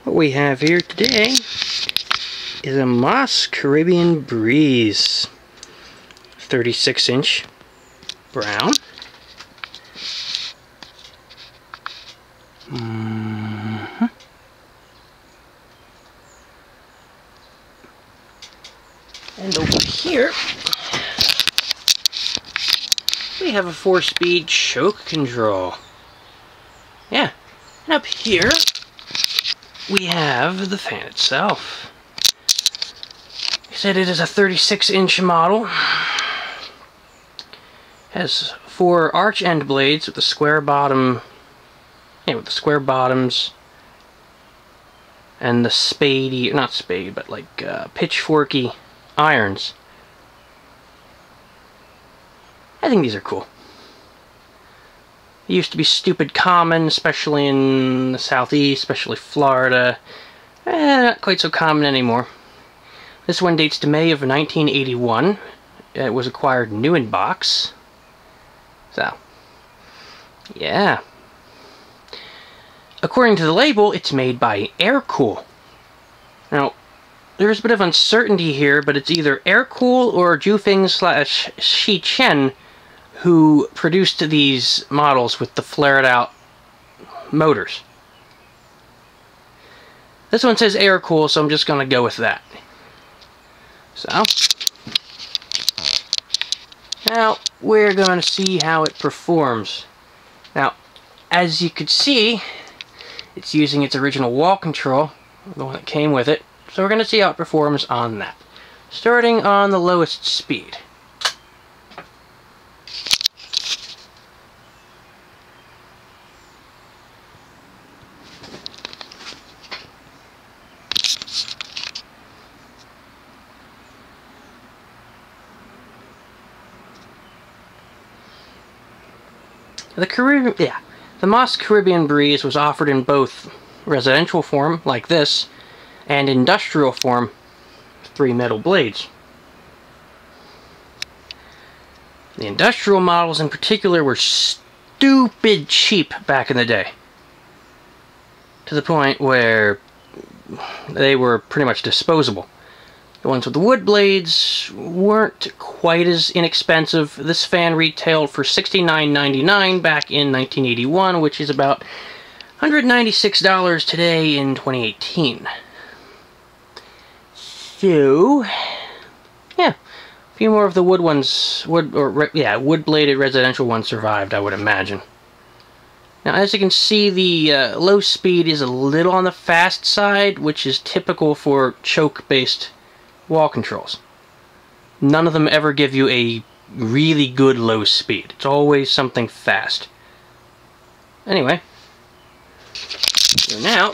What we have here today is a Moss Caribbean Breeze 36-inch brown. And over here we have a 4-speed choke control. Yeah, and up here we have the fan itself. Like I said, it is a 36-inch model. Has 4 arch end blades with the square bottom, with the square bottoms, and the spadey, not spade, but like pitchforky irons. I think these are cool. They used to be stupid common, especially in the southeast, especially Florida. Not quite so common anymore. This one dates to May of 1981. It was acquired new in box. So, yeah. According to the label, it's made by Aircool. Now, there's a bit of uncertainty here, but it's either Aircool or Jufeng/Shi Chen who produced these models with the flared-out motors. This one says Aircool, so I'm just going to go with that. So, now we're going to see how it performs. Now, as you could see, it's using its original wall control, the one that came with it. So we're going to see how it performs on that. Starting on the lowest speed. The Moss Caribbean Breeze was offered in both residential form, like this, and industrial form, 3 metal blades. The industrial models in particular were stupid cheap back in the day, to the point where they were pretty much disposable. The ones with the wood blades weren't quite as inexpensive. This fan retailed for $69.99 back in 1981, which is about $196 today in 2018. So, yeah, a few more of the wood ones, wood-bladed residential ones survived, I would imagine. Now, as you can see, the low speed is a little on the fast side, which is typical for choke-based wall controls. None of them ever give you a really good low speed. It's always something fast. Anyway, we're now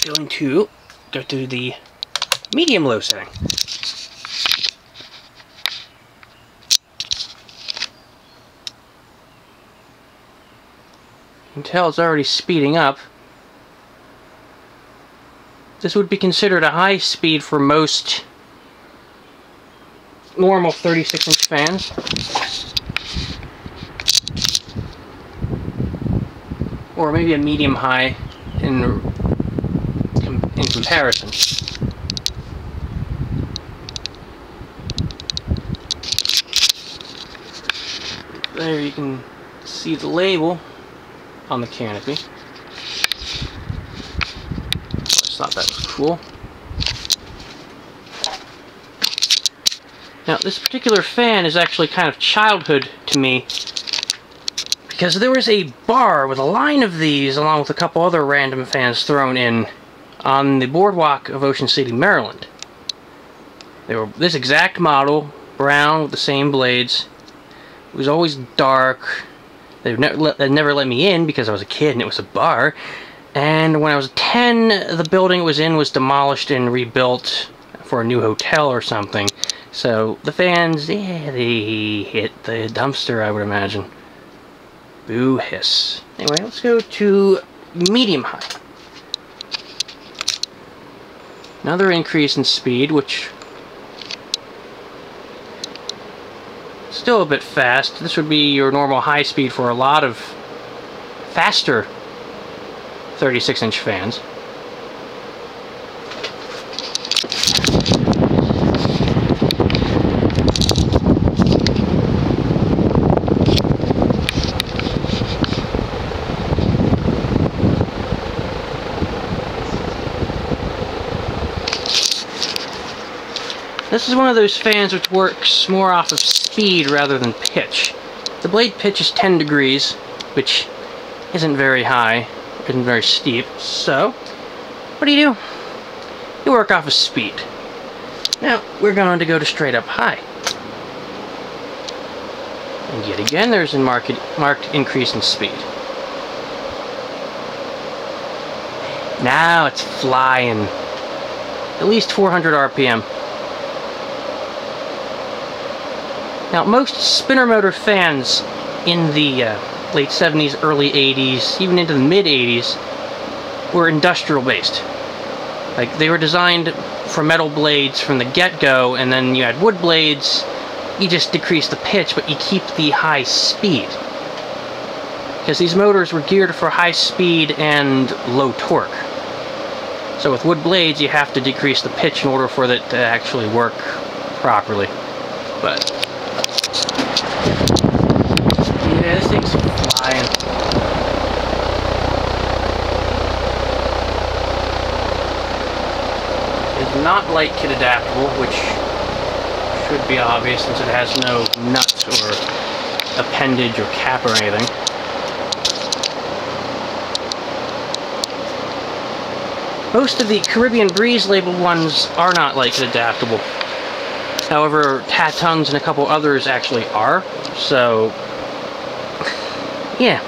going to go to the medium-low setting. You can tell it's already speeding up. This would be considered a high speed for most normal 36-inch fans. Or maybe a medium-high in comparison. There you can see the label on the canopy. I thought that was cool. Now, this particular fan is actually kind of childhood to me, because there was a bar with a line of these, along with a couple other random fans thrown in, on the boardwalk of Ocean City, Maryland. They were this exact model, brown with the same blades. It was always dark. They'd never let me in because I was a kid and it was a bar. And when I was 10, the building it was in was demolished and rebuilt for a new hotel or something. So the fans, yeah, they hit the dumpster, I would imagine. Boo hiss. Anyway, let's go to medium-high. Another increase in speed, which is still a bit fast. This would be your normal high speed for a lot of faster 36-inch fans. This is one of those fans which works more off of speed rather than pitch. The blade pitch is 10 degrees, which isn't very high, isn't very steep, so what do? You work off of speed. Now, we're going to go to straight up high. And yet again, there's a marked increase in speed. Now it's flying. At least 400 RPM. Now, most spinner motor fans in the late 70s, early 80s, even into the mid 80s, were industrial based. Like, they were designed for metal blades from the get-go, and then you had wood blades. You just decrease the pitch, but you keep the high speed. Because these motors were geared for high speed and low torque. So with wood blades, you have to decrease the pitch in order for it to actually work properly. But yeah, this thing's flying. It's not light kit adaptable, which should be obvious since it has no nut or appendage or cap or anything. Most of the Caribbean Breeze labeled ones are not light kit adaptable. However, Tatons and a couple others actually are, so yeah.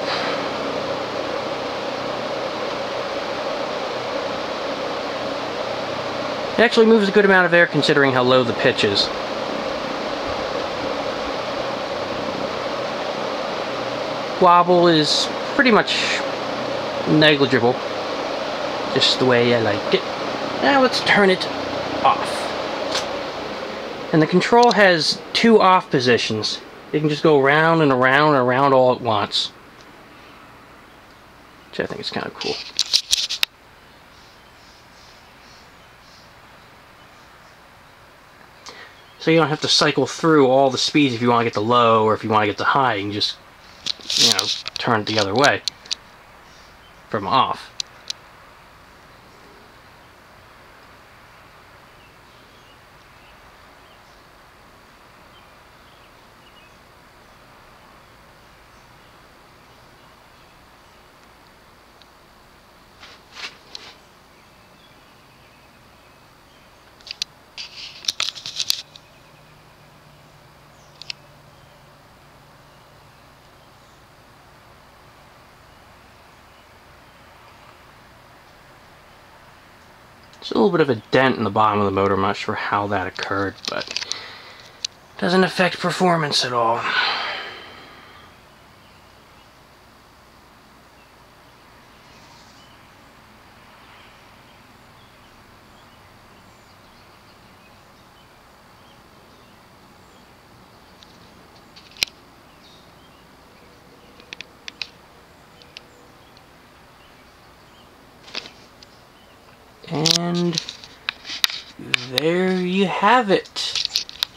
It actually moves a good amount of air considering how low the pitch is. Wobble is pretty much negligible, just the way I like it. Now let's turn it off. And the control has 2 off positions. You can just go around and around and around all at once, which I think is kind of cool. So you don't have to cycle through all the speeds if you want to get to low or if you want to get to high. You can just, you know, turn it the other way from off. There's a little bit of a dent in the bottom of the motor. I'm not sure how that occurred, but it doesn't affect performance at all. And there you have it.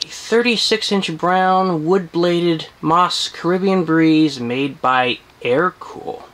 A 36-inch brown wood-bladed Moss Caribbean Breeze made by Aircool.